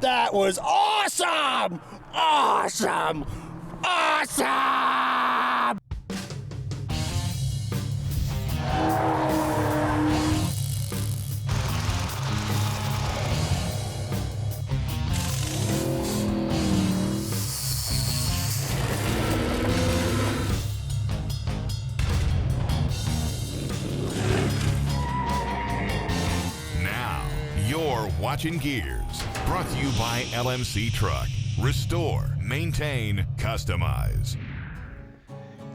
That was awesome! Awesome! Awesome! You're watching Gearz, brought to you by LMC Truck. Restore, maintain, customize.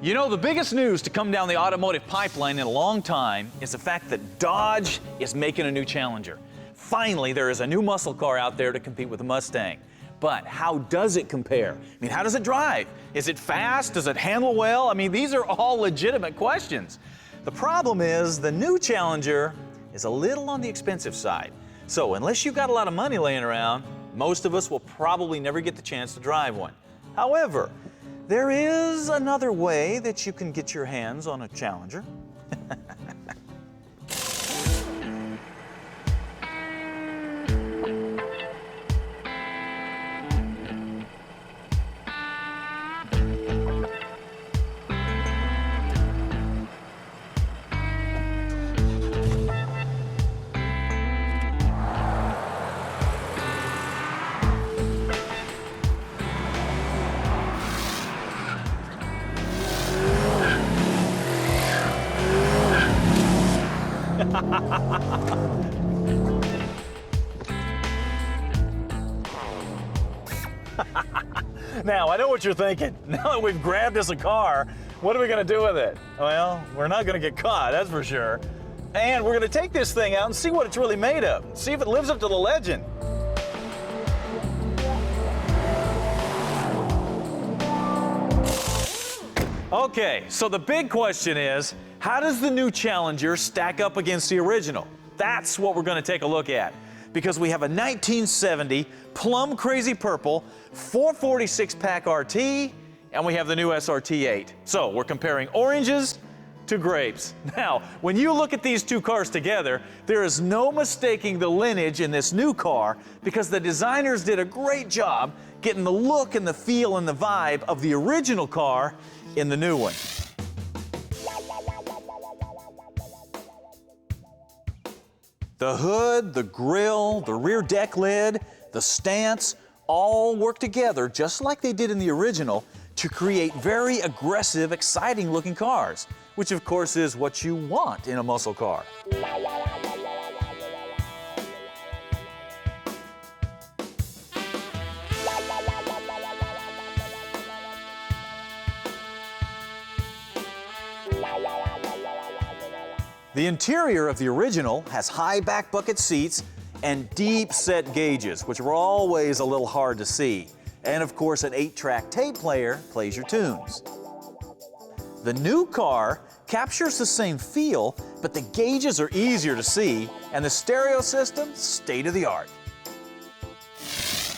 You know, the biggest news to come down the automotive pipeline in a long time is the fact that Dodge is making a new Challenger. Finally, there is a new muscle car out there to compete with the Mustang. But how does it compare? I mean, how does it drive? Is it fast? Does it handle well? I mean, these are all legitimate questions. The problem is the new Challenger is a little on the expensive side. So unless you've got a lot of money laying around, most of us will probably never get the chance to drive one. However, there is another way that you can get your hands on a Challenger. Now, I know what you're thinking. Now that we've grabbed us a car, what are we going to do with it? Well, we're not going to get caught, that's for sure. And we're going to take this thing out and see what it's really made of. See if it lives up to the legend. Okay, so the big question is, how does the new Challenger stack up against the original? That's what we're going to take a look at. Because we have a 1970 plum crazy purple 446 pack RT, and we have the new SRT8. So we're comparing oranges to grapes. Now, when you look at these two cars together, there is no mistaking the lineage in this new car because the designers did a great job getting the look and the feel and the vibe of the original car in the new one. The hood, the grille, the rear deck lid, the stance, all work together just like they did in the original to create very aggressive, exciting looking cars, which of course is what you want in a muscle car. The interior of the original has high back bucket seats and deep set gauges, which were always a little hard to see. And of course, an 8-track tape player plays your tunes. The new car captures the same feel, but the gauges are easier to see, and the stereo system, state of the art.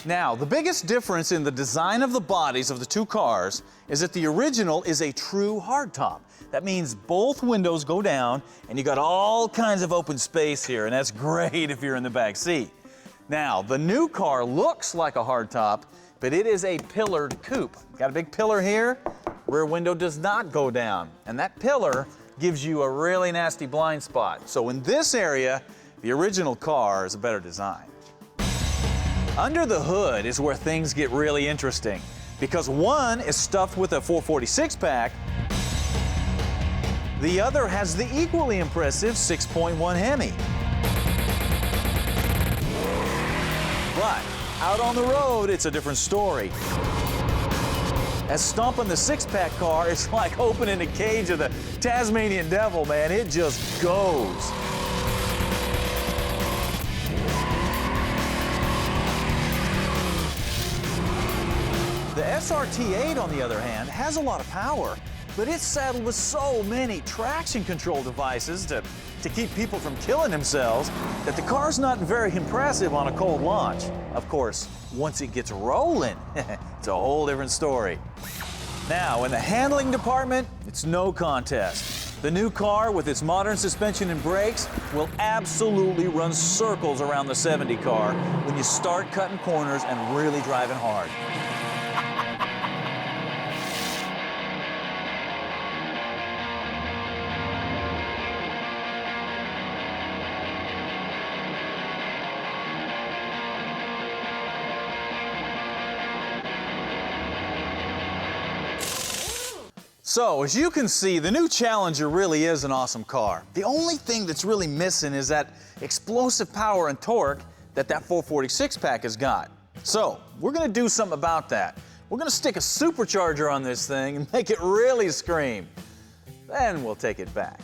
Now, the biggest difference in the design of the bodies of the two cars is that the original is a true hardtop. That means both windows go down and you got all kinds of open space here, and that's great if you're in the back seat. Now, the new car looks like a hardtop, but it is a pillared coupe. Got a big pillar here, rear window does not go down, and that pillar gives you a really nasty blind spot. So in this area, the original car is a better design. Under the hood is where things get really interesting, because one is stuffed with a 446 pack, the other has the equally impressive 6.1 Hemi. But out on the road, it's a different story. As stomping the six-pack car, it's like opening a cage of the Tasmanian devil, man. It just goes. The SRT8, on the other hand, has a lot of power, but it's saddled with so many traction control devices to keep people from killing themselves that the car's not very impressive on a cold launch. Of course, once it gets rolling, it's a whole different story. Now, in the handling department, it's no contest. The new car with its modern suspension and brakes will absolutely run circles around the 70 car when you start cutting corners and really driving hard. So, as you can see, the new Challenger really is an awesome car. The only thing that's really missing is that explosive power and torque that 446 pack has got. So, we're gonna do something about that. We're gonna stick a supercharger on this thing and make it really scream. Then we'll take it back.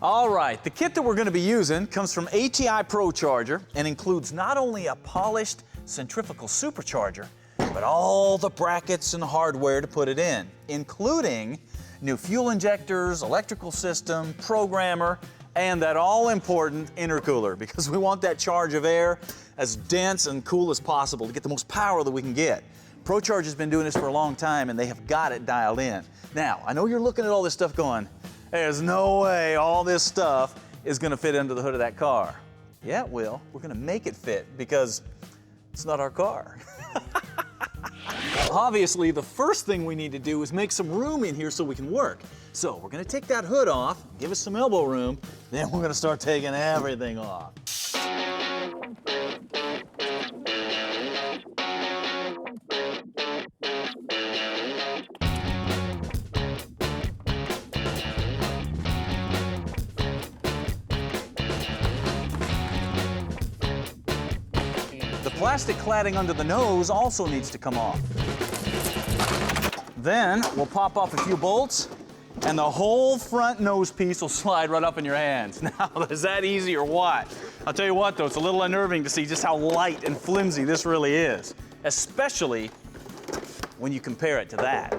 All right, the kit that we're gonna be using comes from ATI ProCharger and includes not only a polished centrifugal supercharger, but all the brackets and hardware to put it in, including new fuel injectors, electrical system, programmer, and that all-important intercooler, because we want that charge of air as dense and cool as possible to get the most power that we can get. ProCharger's been doing this for a long time, and they have got it dialed in. Now, I know you're looking at all this stuff going, there's no way all this stuff is gonna fit under the hood of that car. Yeah, it will. We're gonna make it fit because it's not our car. Obviously, the first thing we need to do is make some room in here so we can work. So we're gonna take that hood off, give us some elbow room, then we're gonna start taking everything off. The plastic cladding under the nose also needs to come off. Then we'll pop off a few bolts and the whole front nose piece will slide right up in your hands. Now, is that easy or what? I'll tell you what though, it's a little unnerving to see just how light and flimsy this really is, especially when you compare it to that.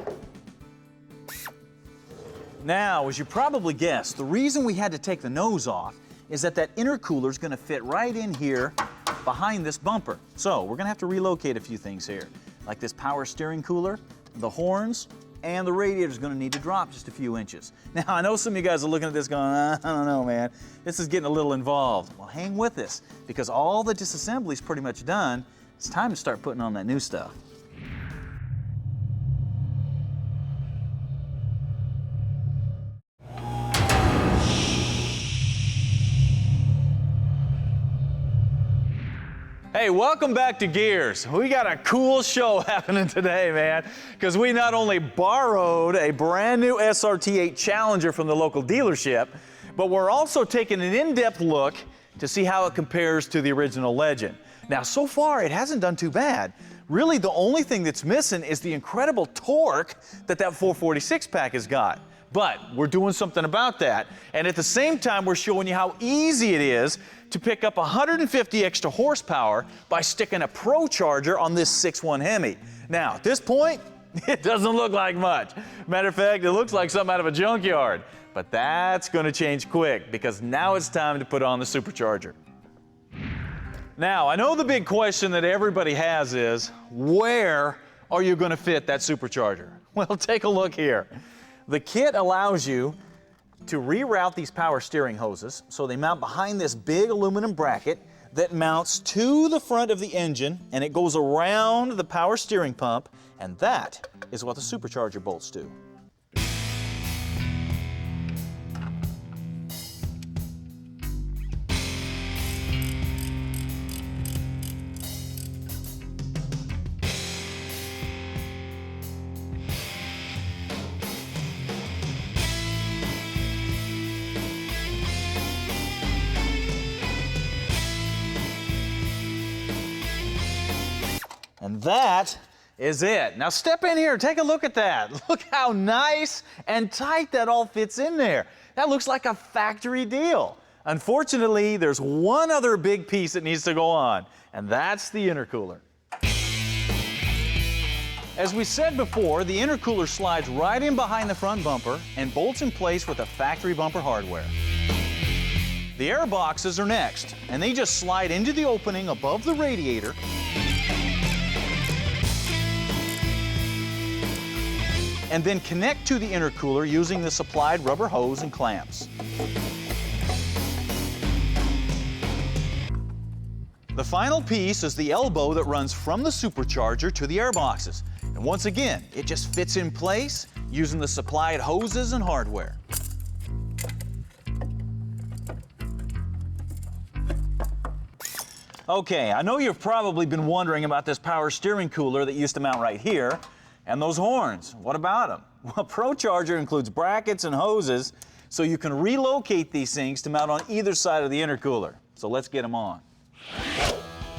Now, as you probably guessed, the reason we had to take the nose off is that intercooler is gonna fit right in here behind this bumper. So we're gonna have to relocate a few things here, like this power steering cooler, the horns, and the radiator's gonna need to drop just a few inches. Now, I know some of you guys are looking at this going, I don't know, man. This is getting a little involved. Well, hang with us, because all the disassembly's pretty much done. It's time to start putting on that new stuff. Hey, welcome back to Gearz. We got a cool show happening today, man, because we not only borrowed a brand new SRT8 Challenger from the local dealership, but we're also taking an in-depth look to see how it compares to the original Legend. Now, so far, it hasn't done too bad. Really, the only thing that's missing is the incredible torque that 446 pack has got. But we're doing something about that. And at the same time, we're showing you how easy it is to pick up 150 extra horsepower by sticking a ProCharger on this 6.1 Hemi. Now, at this point, it doesn't look like much. Matter of fact, it looks like something out of a junkyard. But that's gonna change quick, because now it's time to put on the Supercharger. Now, I know the big question that everybody has is, where are you gonna fit that Supercharger? Well, take a look here. The kit allows you to reroute these power steering hoses so they mount behind this big aluminum bracket that mounts to the front of the engine, and it goes around the power steering pump, and that is what the Supercharger bolts do. And that is it. Now step in here, take a look at that. Look how nice and tight that all fits in there. That looks like a factory deal. Unfortunately, there's one other big piece that needs to go on, and that's the intercooler. As we said before, the intercooler slides right in behind the front bumper and bolts in place with the factory bumper hardware. The air boxes are next, and they just slide into the opening above the radiator and then connect to the intercooler using the supplied rubber hose and clamps. The final piece is the elbow that runs from the supercharger to the airboxes. And once again, it just fits in place using the supplied hoses and hardware. Okay, I know you've probably been wondering about this power steering cooler that used to mount right here, and those horns. What about them? Well, ProCharger includes brackets and hoses, so you can relocate these things to mount on either side of the intercooler. So let's get them on.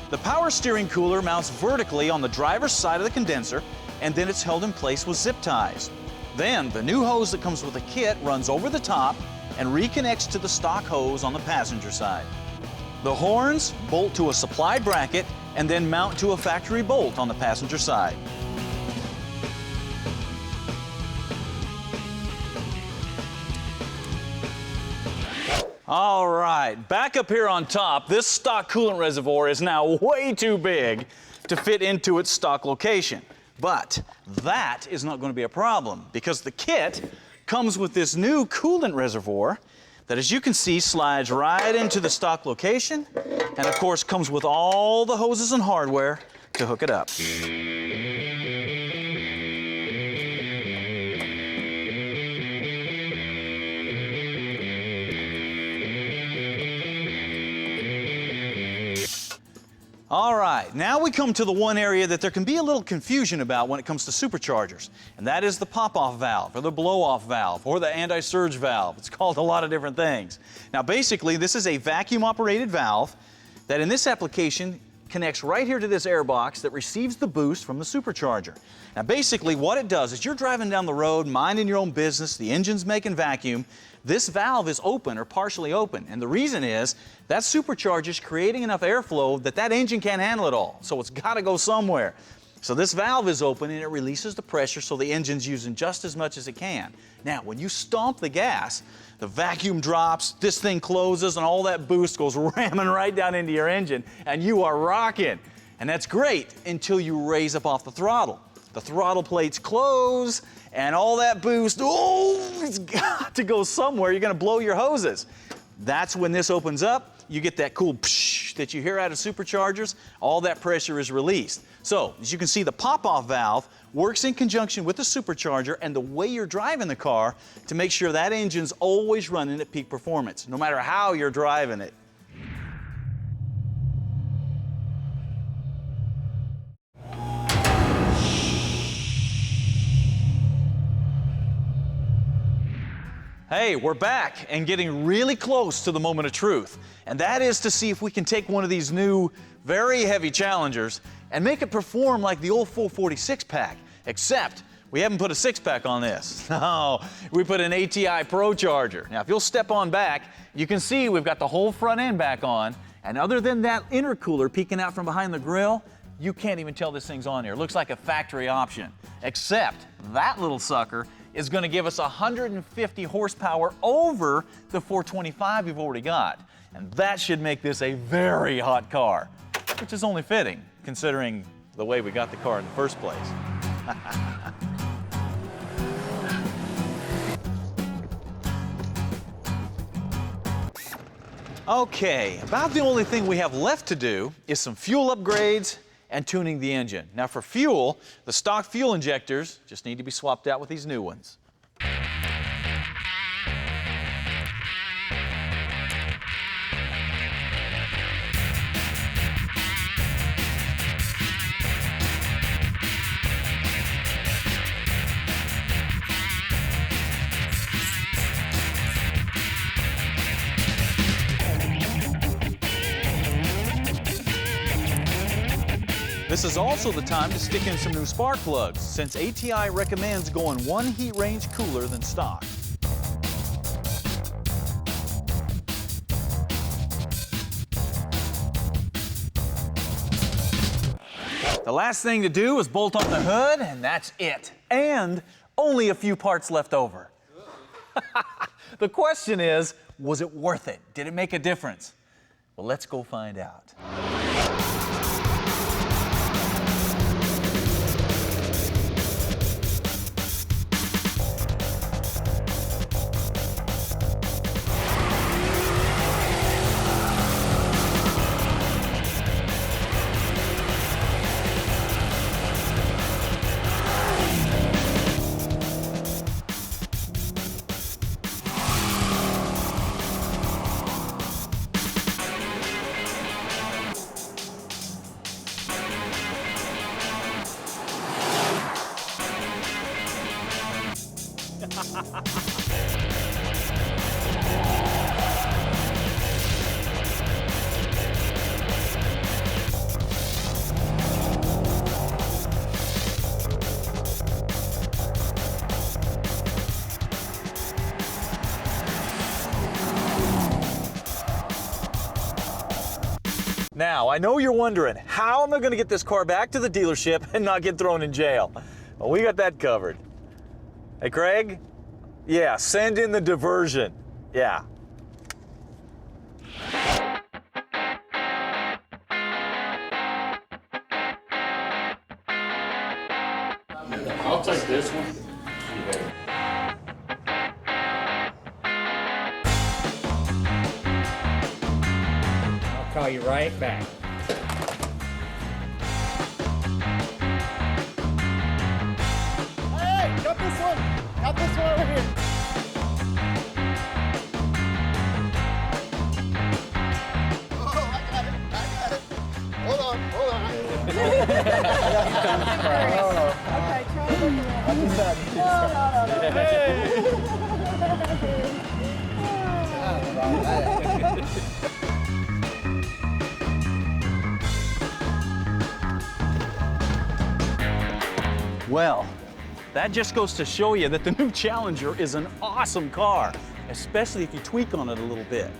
The power steering cooler mounts vertically on the driver's side of the condenser, and then it's held in place with zip ties. Then the new hose that comes with the kit runs over the top and reconnects to the stock hose on the passenger side. The horns bolt to a supplied bracket and then mount to a factory bolt on the passenger side. All right, back up here on top, this stock coolant reservoir is now way too big to fit into its stock location. But that is not going to be a problem because the kit comes with this new coolant reservoir that, as you can see, slides right into the stock location and, of course, comes with all the hoses and hardware to hook it up. All right, now we come to the one area that there can be a little confusion about when it comes to superchargers, and that is the pop-off valve, or the blow-off valve, or the anti-surge valve. It's called a lot of different things. Now, basically, this is a vacuum-operated valve that, in this application, connects right here to this air box that receives the boost from the supercharger. Now, basically, what it does is you're driving down the road, minding your own business, the engine's making vacuum, this valve is open or partially open, and the reason is that supercharger is creating enough airflow that that engine can't handle it all, so it's got to go somewhere. So this valve is open and it releases the pressure so the engine's using just as much as it can. Now, when you stomp the gas, the vacuum drops, this thing closes, and all that boost goes ramming right down into your engine, and you are rocking. And that's great until you raise up off the throttle. The throttle plates close, and all that boost, it's got to go somewhere. You're going to blow your hoses. That's when this opens up. You get that cool psh that you hear out of superchargers. All that pressure is released. So, as you can see, the pop-off valve works in conjunction with the supercharger and the way you're driving the car to make sure that engine's always running at peak performance, no matter how you're driving it. Hey, we're back and getting really close to the moment of truth. And that is to see if we can take one of these new, very heavy Challengers and make it perform like the old 446 pack, except we haven't put a 6-pack on this. No, we put an ATI ProCharger. Now, if you'll step on back, you can see we've got the whole front end back on, and other than that intercooler peeking out from behind the grill, you can't even tell this thing's on here. It looks like a factory option, except that little sucker is going to give us 150 horsepower over the 425 we've already got. And that should make this a very hot car, which is only fitting, considering the way we got the car in the first place. Okay, about the only thing we have left to do is some fuel upgrades and tuning the engine. Now, for fuel, the stock fuel injectors just need to be swapped out with these new ones. This is also the time to stick in some new spark plugs, since ATI recommends going one heat range cooler than stock. The last thing to do is bolt on the hood, and that's it. And only a few parts left over. The question is, was it worth it? Did it make a difference? Well, let's go find out. Now, I know you're wondering, how am I gonna get this car back to the dealership and not get thrown in jail? Well, we got that covered. Hey, Craig? Yeah, send in the diversion. Yeah. I'll take this one. I'll call you right back. Hey, got this one. Got this one over here. Oh, I got it. I got it. Hold on, hold on. Okay, try to look around. Well, that just goes to show you that the new Challenger is an awesome car, especially if you tweak on it a little bit.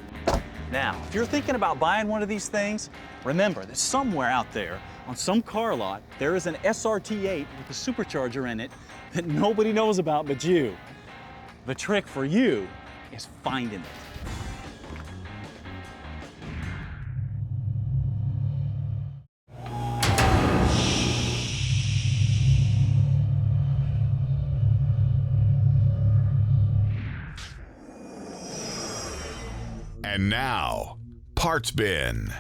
Now, if you're thinking about buying one of these things, remember that somewhere out there on some car lot, there is an SRT8 with a supercharger in it that nobody knows about but you. The trick for you is finding it. And now, Parts Bin.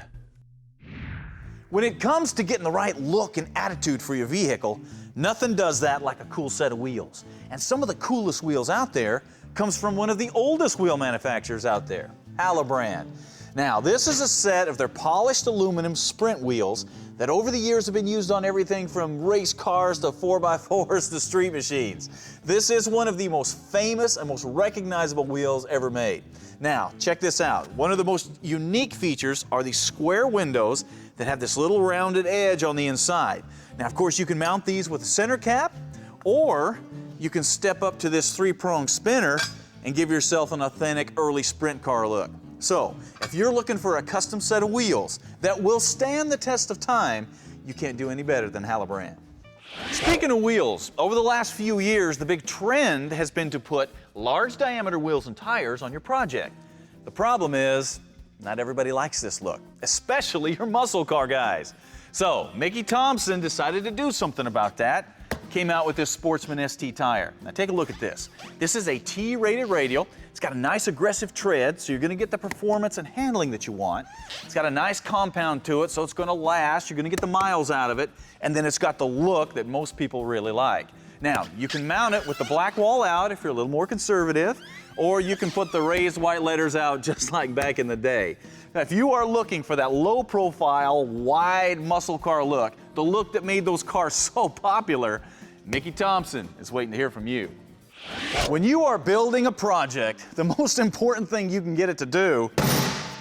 When it comes to getting the right look and attitude for your vehicle, nothing does that like a cool set of wheels. And some of the coolest wheels out there comes from one of the oldest wheel manufacturers out there, Hallobrand. Now, this is a set of their polished aluminum sprint wheels that over the years have been used on everything from race cars to 4x4s to street machines. This is one of the most famous and most recognizable wheels ever made. Now, check this out. One of the most unique features are these square windows that have this little rounded edge on the inside. Now, of course, you can mount these with a center cap, or you can step up to this three-prong spinner and give yourself an authentic early sprint car look. So, if you're looking for a custom set of wheels that will stand the test of time, you can't do any better than Hallobrand. Speaking of wheels, over the last few years, the big trend has been to put large diameter wheels and tires on your project. The problem is, not everybody likes this look, especially your muscle car guys. So, Mickey Thompson decided to do something about that. Came out with this Sportsman ST tire. Now take a look at this. This is a T-rated radial. It's got a nice aggressive tread, so you're gonna get the performance and handling that you want. It's got a nice compound to it, so it's gonna last. You're gonna get the miles out of it. And then it's got the look that most people really like. Now, you can mount it with the black wall out if you're a little more conservative, or you can put the raised white letters out just like back in the day. Now, if you are looking for that low profile, wide muscle car look, the look that made those cars so popular, Mickey Thompson is waiting to hear from you. When you are building a project, the most important thing you can get it to do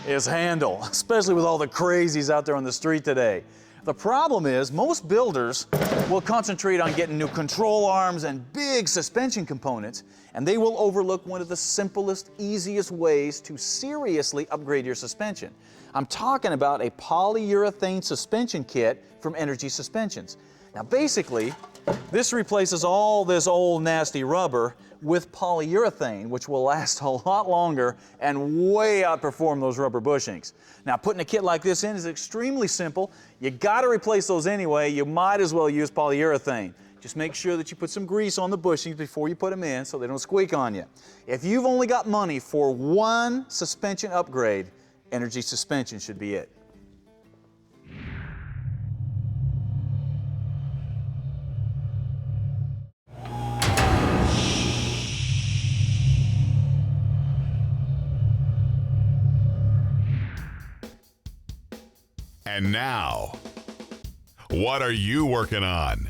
is handle, especially with all the crazies out there on the street today. The problem is most builders will concentrate on getting new control arms and big suspension components, and they will overlook one of the simplest, easiest ways to seriously upgrade your suspension. I'm talking about a polyurethane suspension kit from Energy Suspensions. Now basically, this replaces all this old nasty rubber with polyurethane, which will last a lot longer and way outperform those rubber bushings. Now, putting a kit like this in is extremely simple. You gotta replace those anyway. You might as well use polyurethane. Just make sure that you put some grease on the bushings before you put them in so they don't squeak on you. If you've only got money for one suspension upgrade, Energy Suspension should be it. And now, what are you working on?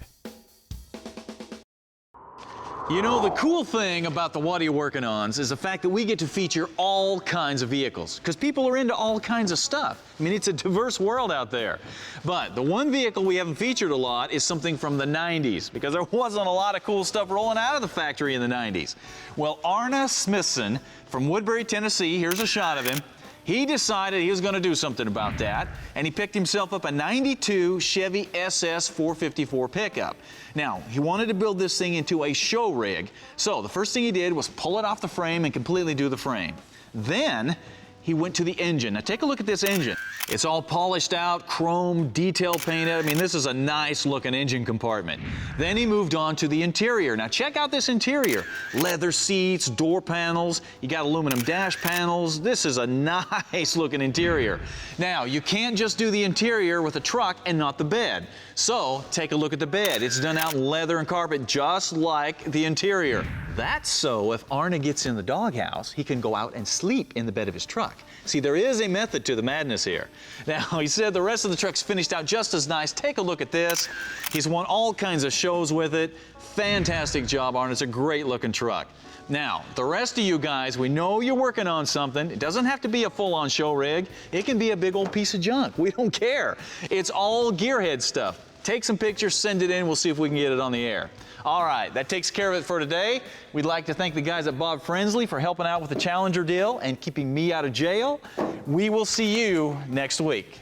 You know, the cool thing about the What Are You Working Ons is the fact that we get to feature all kinds of vehicles, because people are into all kinds of stuff. I mean, it's a diverse world out there. But the one vehicle we haven't featured a lot is something from the 90s, because there wasn't a lot of cool stuff rolling out of the factory in the 90s. Well, Arne Smithson from Woodbury, Tennessee, here's a shot of him. He decided he was going to do something about that, and he picked himself up a 92 Chevy SS 454 pickup. Now, he wanted to build this thing into a show rig, so the first thing he did was pull it off the frame and completely do the frame. Then, he went to the engine. Now take a look at this engine. It's all polished out, chrome, detail painted. I mean, this is a nice looking engine compartment. Then he moved on to the interior. Now check out this interior. Leather seats, door panels, you got aluminum dash panels. This is a nice looking interior. Now, you can't just do the interior with a truck and not the bed. So, take a look at the bed. It's done out in leather and carpet just like the interior. That's so if Arne gets in the doghouse, he can go out and sleep in the bed of his truck. See, there is a method to the madness here. Now, he said the rest of the truck's finished out just as nice. Take a look at this. He's won all kinds of shows with it. Fantastic job, Arne. It's a great looking truck. Now, the rest of you guys, we know you're working on something. It doesn't have to be a full-on show rig. It can be a big old piece of junk. We don't care. It's all gearhead stuff. Take some pictures, send it in. We'll see if we can get it on the air. All right, that takes care of it for today. We'd like to thank the guys at Bob Frensley for helping out with the Challenger deal and keeping me out of jail. We will see you next week.